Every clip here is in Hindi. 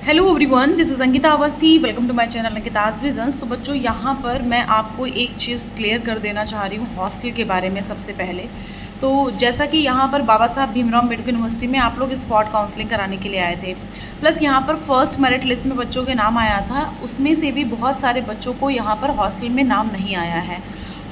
Hello everyone, this is Ankita Awasthi. Welcome to my channel Ankita's visions. तो बच्चों, यहाँ पर मैं आपको एक चीज़ क्लियर कर देना चाह रही हूँ हॉस्टल के बारे में। सबसे पहले तो जैसा कि यहाँ पर बाबा साहब भीमराव अम्बेडकर यूनिवर्सिटी में आप लोग स्पॉट काउंसलिंग कराने के लिए आए थे, प्लस यहाँ पर फर्स्ट मेरिट लिस्ट में बच्चों के नाम आया था, उसमें से भी बहुत सारे बच्चों को यहाँ पर हॉस्टल में नाम नहीं आया है।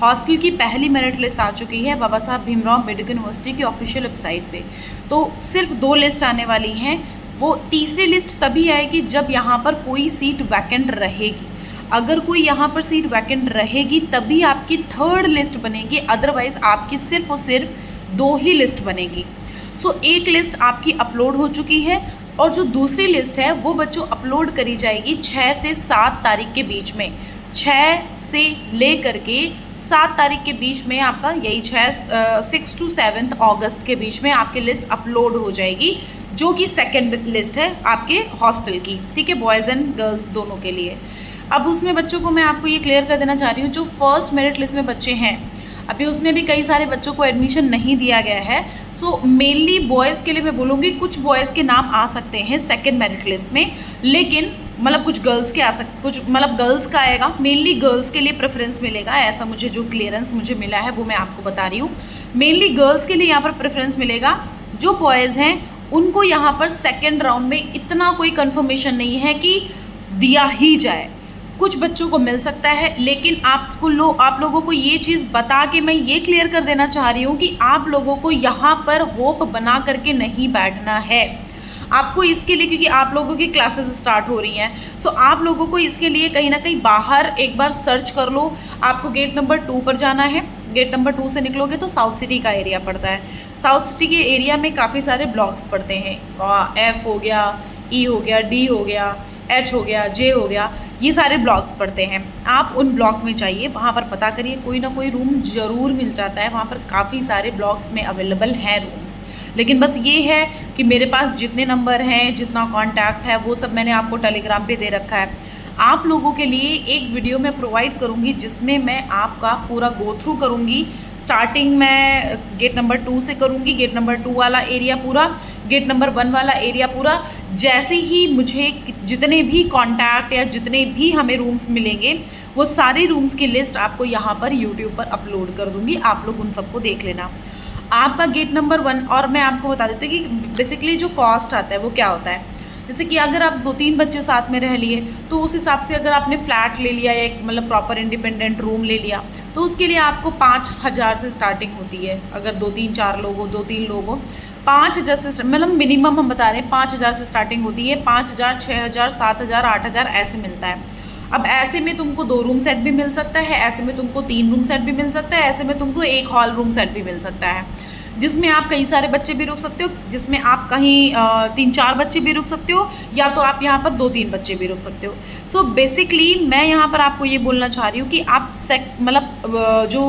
हॉस्टल की पहली मेरिट लिस्ट आ चुकी है बाबा साहब भीमराव अम्बेडकर यूनिवर्सिटी की ऑफिशियल वेबसाइट पे। तो सिर्फ 2 लिस्ट आने वाली हैं। वो तीसरी लिस्ट तभी आएगी जब यहाँ पर कोई सीट वैकेंट रहेगी। अगर कोई यहाँ पर सीट वैकेंट रहेगी तभी आपकी थर्ड लिस्ट बनेगी, अदरवाइज आपकी सिर्फ और सिर्फ 2 ही लिस्ट बनेगी। सो एक लिस्ट आपकी अपलोड हो चुकी है और जो दूसरी लिस्ट है वो बच्चों अपलोड करी जाएगी 6 से 7 तारीख के बीच में। 6 से ले करके 7 तारीख के बीच में आपका यही 6 to 7 अगस्त के बीच में आपकी लिस्ट अपलोड हो जाएगी, जो कि सेकंड लिस्ट है आपके हॉस्टल की। ठीक है, बॉयज़ एंड गर्ल्स दोनों के लिए। अब उसमें बच्चों को मैं आपको ये क्लियर कर देना चाह रही हूँ, जो फर्स्ट मेरिट लिस्ट में बच्चे हैं अभी उसमें भी कई सारे बच्चों को एडमिशन नहीं दिया गया है। सो मेनली बॉयज़ के लिए मैं बोलूँगी, कुछ बॉयज़ के नाम आ सकते हैं सेकेंड मेरिट लिस्ट में, लेकिन मतलब कुछ गर्ल्स के आ सकते, कुछ मतलब गर्ल्स का आएगा। मेनली गर्ल्स के लिए प्रेफरेंस मिलेगा, ऐसा मुझे जो क्लियरेंस मुझे मिला है वो मैं आपको बता रही हूँ। मेनली गर्ल्स के लिए यहाँ पर प्रेफरेंस मिलेगा। जो बॉयज़ हैं उनको यहाँ पर सेकेंड राउंड में इतना कोई कंफर्मेशन नहीं है कि दिया ही जाए। कुछ बच्चों को मिल सकता है, लेकिन आप लोगों को ये चीज़ बता के मैं ये क्लियर कर देना चाह रही हूँ कि आप लोगों को यहाँ पर होप बना करके नहीं बैठना है। आपको इसके लिए, क्योंकि आप लोगों की क्लासेस स्टार्ट हो रही हैं, सो आप लोगों को इसके लिए कहीं ना कहीं बाहर एक बार सर्च कर लो। आपको गेट नंबर 2 पर जाना है। गेट नंबर 2 से निकलोगे तो साउथ सिटी का एरिया पड़ता है। साउथ सिटी के एरिया में काफ़ी सारे ब्लॉक्स पड़ते हैं। F हो गया, E हो गया, D हो गया, H हो गया, J हो गया, ये सारे ब्लॉक्स पड़ते हैं। आप उन ब्लॉक में जाइए, वहाँ पर पता करिए, कोई ना कोई रूम ज़रूर मिल जाता है। वहाँ पर काफ़ी सारे ब्लॉक्स में अवेलेबल हैं रूम्स। लेकिन बस ये है कि मेरे पास जितने नंबर हैं, जितना कॉन्टैक्ट है, वो सब मैंने आपको टेलीग्राम पे दे रखा है। आप लोगों के लिए एक वीडियो मैं प्रोवाइड करूँगी जिसमें मैं आपका पूरा गो थ्रू करूँगी। स्टार्टिंग मैं गेट नंबर 2 से करूँगी, गेट नंबर 2 वाला एरिया पूरा, गेट नंबर 1 वाला एरिया पूरा। जैसे ही मुझे जितने भी कॉन्टैक्ट या जितने भी हमें रूम्स मिलेंगे, वो सारे रूम्स की लिस्ट आपको यहाँ पर यूट्यूब पर अपलोड कर दूँगी। आप लोग उन सबको देख लेना। आपका गेट नंबर 1, और मैं आपको बता देती हूँ कि बेसिकली जो कॉस्ट आता है वो क्या होता है। जैसे कि अगर आप 2-3 बच्चे साथ में रह लिए तो उस हिसाब से अगर आपने फ्लैट ले लिया या एक मतलब प्रॉपर इंडिपेंडेंट रूम ले लिया तो उसके लिए आपको 5,000 से स्टार्टिंग होती है। अगर 2-3-4 लोग हो, 2-3 लोग हो, 5,000 से मतलब मिनिमम हम बता रहे हैं 5,000 से स्टार्टिंग होती है। 5,000, 6,000, 7,000, 8,000 ऐसे मिलता है। अब ऐसे में तुमको 2 रूम सेट भी मिल सकता है, ऐसे में तुमको 3 रूम सेट भी मिल सकता है, ऐसे में तुमको 1 हॉल रूम सेट भी मिल सकता है, जिसमें आप कई सारे बच्चे भी रुक सकते हो, जिसमें आप कहीं 3-4 बच्चे भी रुक सकते हो, या तो आप यहाँ पर 2-3 बच्चे भी रुक सकते हो। सो बेसिकली मैं यहाँ पर आपको ये बोलना चाह रही हूँ कि आप मतलब जो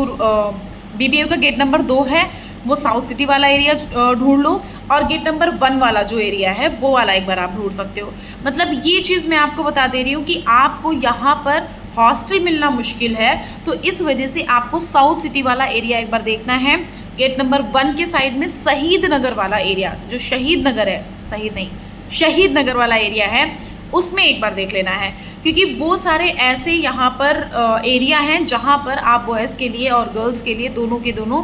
BBA का गेट नंबर 2 है वो साउथ सिटी वाला एरिया ढूंढ लो, और गेट नंबर 1 वाला जो एरिया है वो वाला एक बार आप ढूंढ सकते हो। मतलब ये चीज़ मैं आपको बता दे रही हूँ कि आपको यहाँ पर हॉस्टल मिलना मुश्किल है, तो इस वजह से आपको साउथ सिटी वाला एरिया एक बार देखना है। गेट नंबर 1 के साइड में शहीद नगर वाला एरिया, जो शहीद नगर है, शहीद नगर वाला एरिया है, उसमें एक बार देख लेना है, क्योंकि वो सारे ऐसे यहाँ पर एरिया हैं जहाँ पर आप बॉयज़ के लिए और गर्ल्स के लिए दोनों के दोनों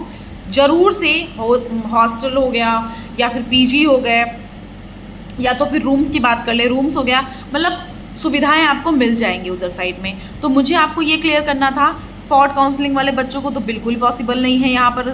ज़रूर से हॉस्टल हो गया या फिर PG हो गए, या तो फिर रूम्स की बात कर ले, रूम्स हो गया, मतलब सुविधाएं आपको मिल जाएंगी उधर साइड में। तो मुझे आपको ये क्लियर करना था। स्पॉट काउंसलिंग वाले बच्चों को तो बिल्कुल पॉसिबल नहीं है यहाँ पर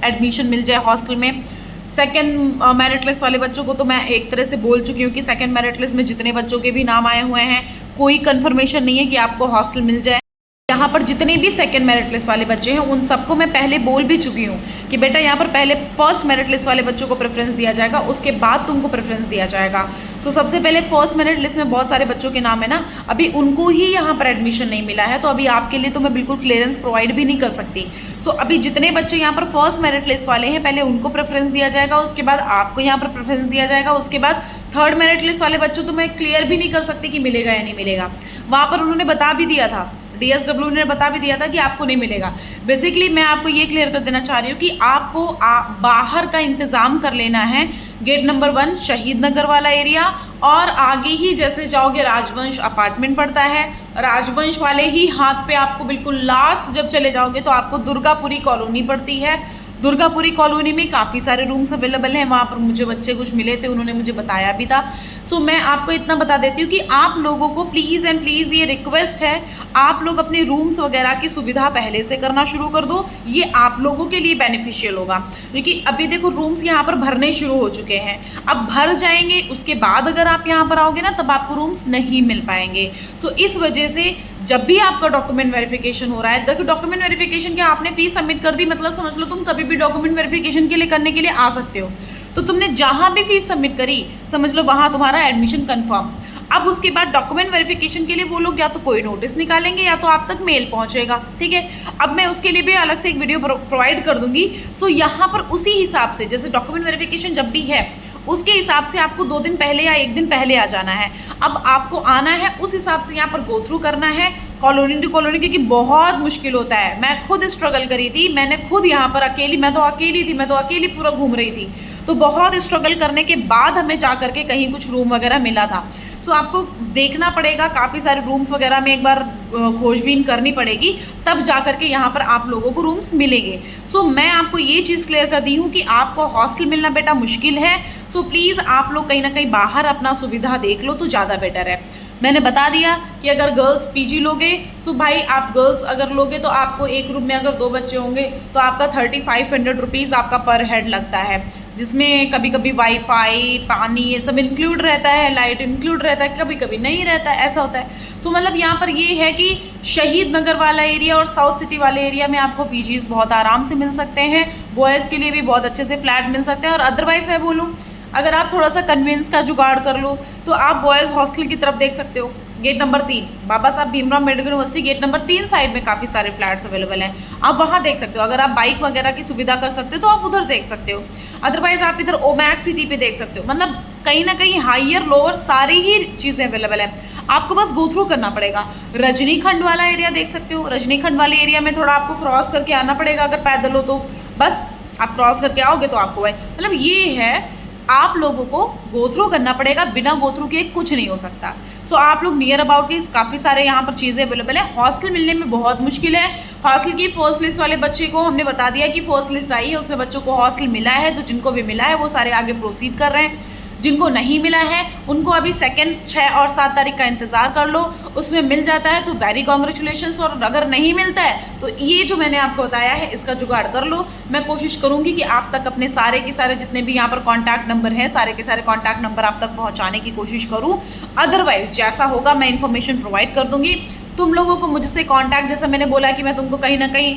एडमिशन मिल जाए हॉस्टल में। सेकंड मेरिट लिस्ट वाले बच्चों को तो मैं एक तरह से बोल चुकी हूँ कि सेकंड मेरिट लिस्ट में जितने बच्चों के भी नाम आए हुए हैं, कोई कंफर्मेशन नहीं है कि आपको हॉस्टल मिल जाए। यहाँ पर जितने भी सेकंड मेरिट लिस्ट वाले बच्चे हैं उन सबको मैं पहले बोल भी चुकी हूँ कि बेटा यहाँ पर पहले फर्स्ट मेरिट लिस्ट वाले बच्चों को प्रेफरेंस दिया जाएगा, उसके बाद तुमको प्रेफरेंस दिया जाएगा। सो सबसे पहले फर्स्ट मेरिट लिस्ट में बहुत सारे बच्चों के नाम है ना, अभी उनको ही यहाँ पर एडमिशन नहीं मिला है, तो अभी आपके लिए तो मैं बिल्कुल क्लियरेंस प्रोवाइड भी नहीं कर सकती। सो अभी जितने बच्चे यहाँ पर फर्स्ट मेरिट लिस्ट वाले हैं पहले उनको प्रेफरेंस दिया जाएगा, उसके बाद आपको यहाँ पर प्रेफरेंस दिया जाएगा, उसके बाद थर्ड मेरिट लिस्ट वाले बच्चों तो मैं क्लियर भी नहीं कर सकती कि मिलेगा या नहीं मिलेगा। वहाँ पर उन्होंने बता भी दिया था DSW ने बता भी दिया था कि आपको नहीं मिलेगा। बेसिकली मैं आपको ये क्लियर कर देना चाह रही हूँ कि आपको बाहर का इंतज़ाम कर लेना है। गेट नंबर 1 शहीद नगर वाला एरिया, और आगे ही जैसे जाओगे राजवंश अपार्टमेंट पड़ता है, राजवंश वाले ही हाथ पे आपको बिल्कुल लास्ट जब चले जाओगे तो आपको दुर्गापुरी कॉलोनी पड़ती है। दुर्गापुरी कॉलोनी में काफ़ी सारे रूम्स अवेलेबल हैं। वहाँ पर मुझे बच्चे कुछ मिले थे, उन्होंने मुझे बताया भी था। सो मैं आपको इतना बता देती हूँ कि आप लोगों को प्लीज़ एंड प्लीज़ ये रिक्वेस्ट है, आप लोग अपने रूम्स वगैरह की सुविधा पहले से करना शुरू कर दो। ये आप लोगों के लिए बेनिफिशियल होगा, क्योंकि अभी देखो रूम्स यहाँ पर भरने शुरू हो चुके हैं। अब भर जाएंगे, उसके बाद अगर आप यहाँ पर आओगे ना तब आपको रूम्स नहीं मिल पाएंगे। सो इस वजह से जब भी आपका डॉक्यूमेंट वेरिफिकेशन हो रहा है, देखो डॉक्यूमेंट वेरिफिकेशन क्या, आपने फीस सबमिट कर दी मतलब समझ लो तुम कभी भी डॉक्यूमेंट वेरिफिकेशन के लिए करने के लिए आ सकते हो। तो तुमने जहां भी फीस सबमिट करी समझ लो वहां तुम्हारा एडमिशन कंफर्म। अब उसके बाद डॉक्यूमेंट वेरिफिकेशन के लिए वो लोग या तो कोई नोटिस निकालेंगे या तो आप तक मेल पहुंचेगा, ठीक है। अब मैं उसके लिए भी अलग से एक वीडियो प्रोवाइड कर दूंगी। सो यहाँ पर उसी हिसाब से जैसे डॉक्यूमेंट वेरिफिकेशन जब भी है उसके हिसाब से आपको 2 दिन पहले या 1 दिन पहले आ जाना है। अब आपको आना है उस हिसाब से यहाँ पर गो थ्रू करना है कॉलोनी टू कॉलोनी, क्योंकि बहुत मुश्किल होता है। मैं खुद स्ट्रगल करी थी, मैंने खुद यहाँ पर अकेली, मैं तो अकेली पूरा घूम रही थी। तो बहुत स्ट्रगल करने के बाद हमें जा करके कहीं कुछ रूम वगैरह मिला था। सो आपको देखना पड़ेगा, काफ़ी सारे रूम्स वगैरह में एक बार खोजबीन करनी पड़ेगी, तब जा करके यहाँ पर आप लोगों को रूम्स मिलेंगे। सो मैं आपको ये चीज़ क्लियर कर दी हूँ कि आपको हॉस्टल मिलना बेटा मुश्किल है। सो प्लीज़ आप लोग कहीं ना कहीं बाहर अपना सुविधा देख लो तो ज़्यादा बेटर है। मैंने बता दिया कि अगर गर्ल्स पीजी लोगे, सो भाई आप गर्ल्स अगर लोगे तो आपको एक रूम में अगर 2 बच्चे होंगे तो आपका 3500 रुपीज़ आपका पर हेड लगता है, जिसमें कभी कभी वाईफाई, पानी ये सब इंक्लूड रहता है, लाइट इंक्लूड रहता है, कभी कभी नहीं रहता है, ऐसा होता है। सो मतलब यहाँ पर ये है कि शहीद नगर वाला एरिया और साउथ सिटी वाले एरिया में आपको पीजीज बहुत आराम से मिल सकते हैं। बॉयज़ के लिए भी बहुत अच्छे से फ्लैट मिल सकते हैं। और अदरवाइज़ मैं बोलूँ अगर आप थोड़ा सा कन्वेंस का जुगाड़ कर लो तो आप बॉयज़ हॉस्टल की तरफ देख सकते हो। Gate number 3 Baba Saheb Bhimrao Ambedkar university gate number 3 side में काफ़ी सारे फ्लैट्स अवेलेबल हैं, आप वहाँ देख सकते हो। अगर आप बाइक वगैरह की सुविधा कर सकते हो तो आप उधर देख सकते हो। अदरवाइज आप इधर ओमैक्स सिटी पे देख सकते हो। मतलब कहीं ना कहीं हाइयर लोअर सारी ही चीज़ें अवेलेबल है, आपको बस गो थ्रू करना पड़ेगा। रजनीखंड वाला एरिया देख सकते हो, रजनीखंड वाले एरिया में थोड़ा आपको क्रॉस करके आना पड़ेगा, अगर पैदल हो तो बस आप क्रॉस करके आओगे तो आपको भाई मतलब ये है आप लोगों को गो थ्रू करना पड़ेगा, बिना गो थ्रू के कुछ नहीं हो सकता। सो आप लोग नियर अबाउट की काफ़ी सारे यहाँ पर चीज़ें अवेलेबल है। हॉस्टल मिलने में बहुत मुश्किल है। हॉस्टल की फर्स्ट लिस्ट वाले बच्चे को हमने बता दिया कि फर्स्ट लिस्ट आई है, उसमें बच्चों को हॉस्टल मिला है। तो जिनको भी मिला है वो सारे आगे प्रोसीड कर रहे हैं, जिनको नहीं मिला है उनको अभी 2, 6 और 7 तारीख का इंतज़ार कर लो, उसमें मिल जाता है तो वेरी कॉन्ग्रेचुलेशंस। और अगर नहीं मिलता है तो ये जो मैंने आपको बताया है इसका जुगाड़ कर लो। मैं कोशिश करूँगी कि आप तक अपने सारे के सारे जितने भी यहाँ पर कॉन्टैक्ट नंबर हैं सारे के सारे कॉन्टैक्ट नंबर आप तक पहुँचाने की कोशिश करूँ। अदरवाइज जैसा होगा मैं इन्फॉर्मेशन प्रोवाइड कर दूँगी। तुम लोगों को मुझसे कांटेक्ट, जैसा मैंने बोला कि मैं तुमको कहीं ना कहीं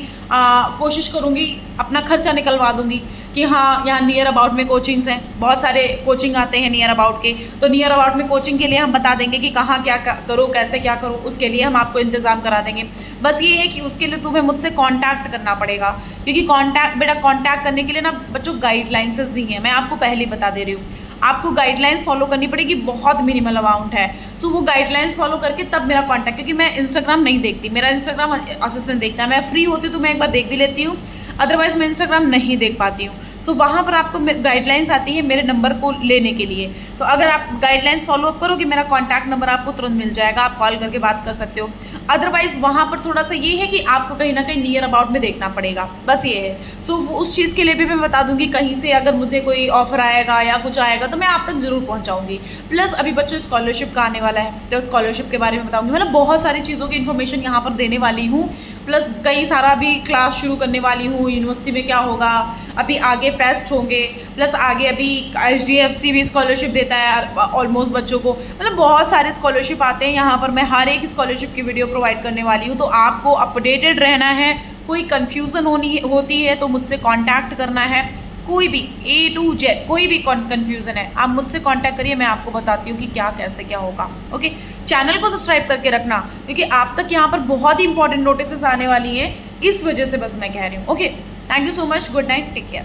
कोशिश करूँगी अपना खर्चा निकलवा दूँगी कि हाँ यहाँ नियर अबाउट में कोचिंग्स हैं, बहुत सारे कोचिंग आते हैं नियर अबाउट के, तो नियर अबाउट में कोचिंग के लिए हम बता देंगे कि कहाँ क्या करो, कैसे क्या करो, उसके लिए हम आपको इंतज़ाम करा देंगे। बस ये है कि उसके लिए तुम्हें मुझसे कांटेक्ट करना पड़ेगा, क्योंकि कांटेक्ट करने के लिए ना बच्चों गाइडलाइंसेस भी हैं, मैं आपको पहले बता दे रही हूँ। आपको गाइडलाइंस फॉलो करनी पड़ेगी, बहुत मिनिमल अमाउंट है। सो वो गाइडलाइंस फॉलो करके तब मेरा कांटेक्ट, क्योंकि मैं इंस्टाग्राम नहीं देखती, मेरा इंस्टाग्राम असिस्टेंट देखता है। मैं फ्री होती तो मैं एक बार देख भी लेती हूँ, अदरवाइज मैं इंस्टाग्राम नहीं देख पाती हूँ। सो वहाँ पर आपको गाइडलाइंस आती है मेरे नंबर को लेने के लिए। तो अगर आप गाइडलाइंस फॉलो अप करोगे मेरा कॉन्टैक्ट नंबर आपको तुरंत मिल जाएगा, आप कॉल करके बात कर सकते हो। अदरवाइज वहाँ पर थोड़ा सा ये है कि आपको कहीं ना कहीं नियर अबाउट में देखना पड़ेगा, बस ये है। सो उस चीज़ के लिए भी मैं बता दूंगी, कहीं से अगर मुझे कोई ऑफर आएगा या कुछ आएगा तो मैं आप तक जरूर पहुँचाऊँगी। प्लस अभी बच्चों स्कॉलरशिप का आने वाला है तो स्कॉलरशिप के बारे में बताऊँगी, मतलब बहुत सारी चीज़ों की इन्फॉर्मेशन यहाँ पर देने वाली हूँ। प्लस कई सारा भी क्लास शुरू करने वाली हूँ, यूनिवर्सिटी में क्या होगा, अभी आगे फेस्ट होंगे, प्लस आगे अभी HDFC भी स्कॉलरशिप देता है ऑलमोस्ट बच्चों को, मतलब बहुत सारे स्कॉलरशिप आते हैं यहाँ पर। मैं हर एक स्कॉलरशिप की वीडियो प्रोवाइड करने वाली हूँ, तो आपको अपडेटेड रहना है। कोई कन्फ्यूज़न होती है तो मुझसे कॉन्टैक्ट करना है, कोई भी A to Z कोई भी कन्फ्यूज़न है आप मुझसे कांटेक्ट करिए, मैं आपको बताती हूँ कि क्या कैसे क्या होगा। ओके, चैनल को सब्सक्राइब करके रखना, क्योंकि आप तक यहाँ पर बहुत ही इंपॉर्टेंट नोटिसेस आने वाली हैं, इस वजह से बस मैं कह रही हूँ। Okay, thank you so much, good night, take care.